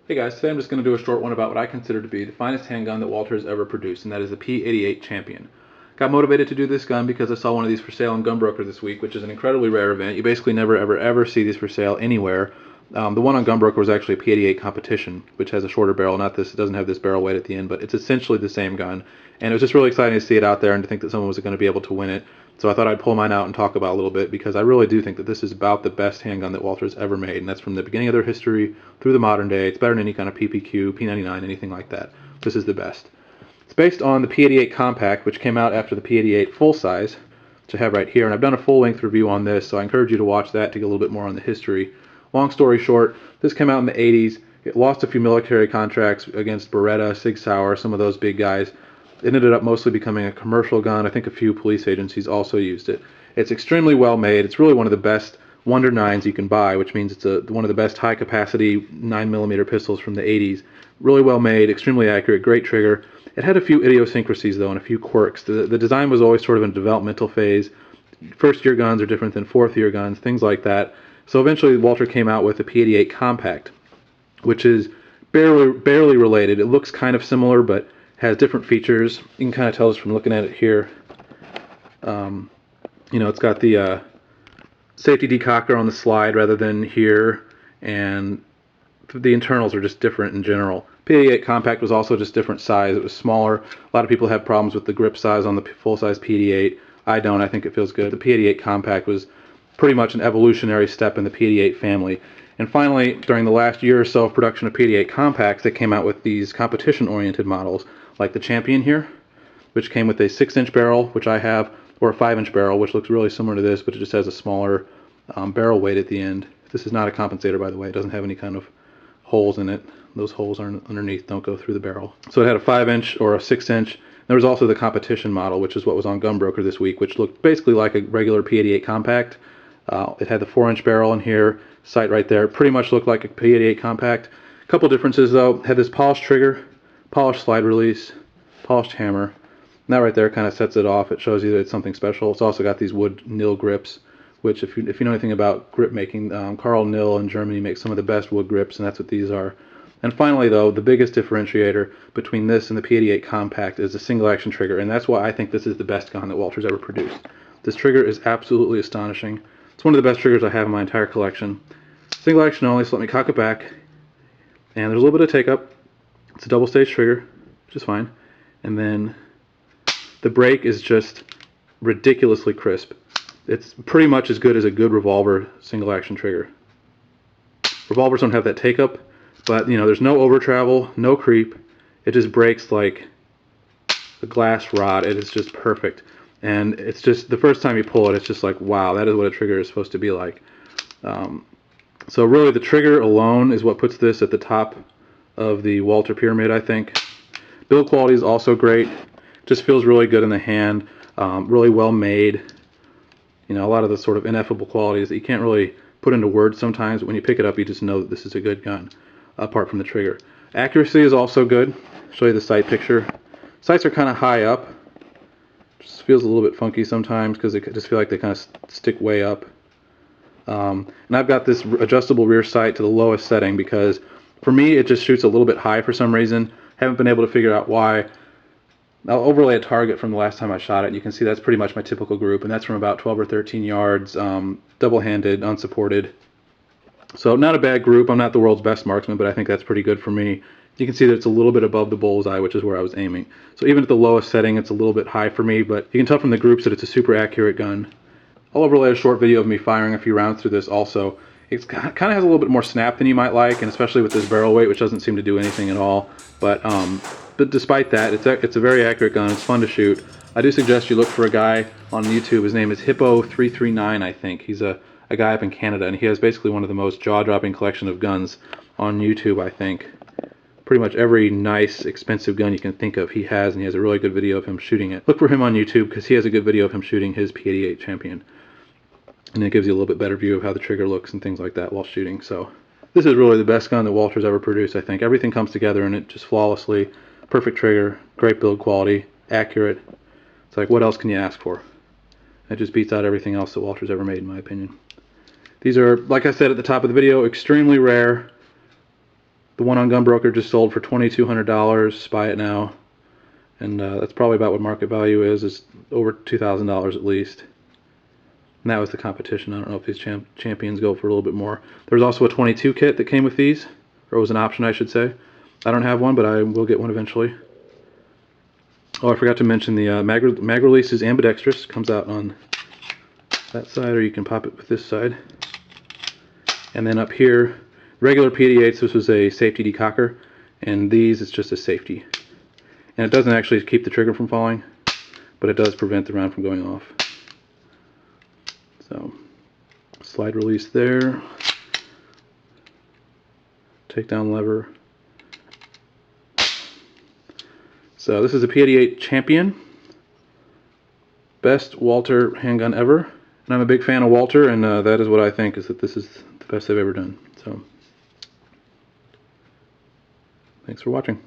Hey guys, today I'm just going to do a short one about what I consider to be the finest handgun that Walther has ever produced, and that is the P88 Champion. Got motivated to do this gun because I saw one of these for sale on Gunbroker this week, which is an incredibly rare event. You basically never ever see these for sale anywhere. The one on Gunbroker was actually a P88 Competition, which has a shorter barrel, not this, it doesn't have this barrel weight at the end, but it's essentially the same gun. And it was just really exciting to see it out there and to think that someone was going to be able to win it. So I thought I'd pull mine out and talk about it a little bit, because I really do think that this is about the best handgun that Walther's ever made, and that's from the beginning of their history through the modern day. It's better than any kind of PPQ, P99, anything like that. This is the best. It's based on the P88 Compact, which came out after the P88 full size, which I have right here, and I've done a full-length review on this, so I encourage you to watch that to get a little bit more on the history. Long story short, this came out in the 80s. It lost a few military contracts against Beretta, Sig Sauer, some of those big guys. It ended up mostly becoming a commercial gun. I think a few police agencies also used it. It's extremely well made. It's really one of the best Wonder 9s you can buy, which means it's one of the best high capacity 9mm pistols from the 80s. Really well made, extremely accurate, great trigger. It had a few idiosyncrasies though and a few quirks. The design was always sort of in a developmental phase. First year guns are different than fourth year guns, things like that. So eventually Walther came out with the P88 Compact, which is barely related. It looks kind of similar, but has different features. You can kind of tell this from looking at it here. You know, it's got the safety decocker on the slide rather than here, and the internals are just different in general. P88 Compact was also just different size. It was smaller. A lot of people have problems with the grip size on the full-size P88. I don't. I think it feels good. The P88 Compact was pretty much an evolutionary step in the P88 family. And finally, during the last year or so of production of P88 Compacts, they came out with these competition-oriented models, like the Champion here, which came with a 6-inch barrel, which I have, or a 5-inch barrel, which looks really similar to this, but it just has a smaller barrel weight at the end. This is not a compensator, by the way. It doesn't have any kind of holes in it. Those holes are underneath, don't go through the barrel. So it had a 5-inch or a 6-inch. There was also the competition model, which is what was on Gunbroker this week, which looked basically like a regular P88 Compact. It had the 4-inch barrel in here, sight right there. Pretty much looked like a P88 Compact. A couple differences though. It had this polished trigger, polished slide release, polished hammer. And that right there kind of sets it off. It shows you that it's something special. It's also got these wood nil grips, which if you know anything about grip making, Carl Nil in Germany makes some of the best wood grips, and that's what these are. And finally though, the biggest differentiator between this and the P88 Compact is the single action trigger, and that's why I think this is the best gun that Walther's ever produced. This trigger is absolutely astonishing. It's one of the best triggers I have in my entire collection. Single action only, so let me cock it back. And there's a little bit of take up. It's a double stage trigger, which is fine. And then the break is just ridiculously crisp. It's pretty much as good as a good revolver single action trigger. Revolvers don't have that take up, but you know, there's no over travel, no creep. It just breaks like a glass rod. It is just perfect. And it's just, the first time you pull it, it's just like, wow, that is what a trigger is supposed to be like. So really the trigger alone is what puts this at the top of the Walther pyramid, I think. Build quality is also great. Just feels really good in the hand. Really well made. You know, a lot of the sort of ineffable qualities that you can't really put into words sometimes, but when you pick it up you just know that this is a good gun, apart from the trigger. Accuracy is also good. I'll show you the sight picture. Sights are kind of high up. Just feels a little bit funky sometimes because they just feel like they kind of stick way up. And I've got this adjustable rear sight to the lowest setting because for me it just shoots a little bit high for some reason. Haven't been able to figure out why. I'll overlay a target from the last time I shot it, and you can see that's pretty much my typical group, and that's from about 12 or 13 yards, double-handed, unsupported. So not a bad group. I'm not the world's best marksman, but I think that's pretty good for me. You can see that it's a little bit above the bullseye, which is where I was aiming. So even at the lowest setting, it's a little bit high for me, but you can tell from the groups that it's a super accurate gun. I'll overlay a short video of me firing a few rounds through this also. It kind of has a little bit more snap than you might like, and especially with this barrel weight, which doesn't seem to do anything at all. But despite that, it's a very accurate gun. It's fun to shoot. I do suggest you look for a guy on YouTube. His name is Hippo339, I think. He's a guy up in Canada, and he has basically one of the most jaw-dropping collection of guns on YouTube, I think. Pretty much every nice, expensive gun you can think of he has, and he has a really good video of him shooting it. Look for him on YouTube because he has a good video of him shooting his P88 Champion. And it gives you a little bit better view of how the trigger looks and things like that while shooting. So this is really the best gun that Walther's ever produced, I think. Everything comes together in it just flawlessly. Perfect trigger, great build quality, accurate. It's like, what else can you ask for? It just beats out everything else that Walther's ever made, in my opinion. These are, like I said at the top of the video, extremely rare. The one on Gunbroker just sold for $2,200. Buy it now. And that's probably about what market value is over $2,000 at least. And that was the competition. I don't know if these champions go for a little bit more. There was also a 22 kit that came with these, or it was an option, I should say. I don't have one, but I will get one eventually. Oh, I forgot to mention the mag Release Is Ambidextrous. Comes out on that side, or you can pop it with this side. And then up here, regular P88s, this was a safety decocker, and these, it's just a safety. And it doesn't actually keep the trigger from falling, but it does prevent the round from going off. So, slide release there, take down lever. So this is a P88 Champion, best Walther handgun ever, and I'm a big fan of Walther, and that is what I think, is that this is the best they've ever done. So, thanks for watching.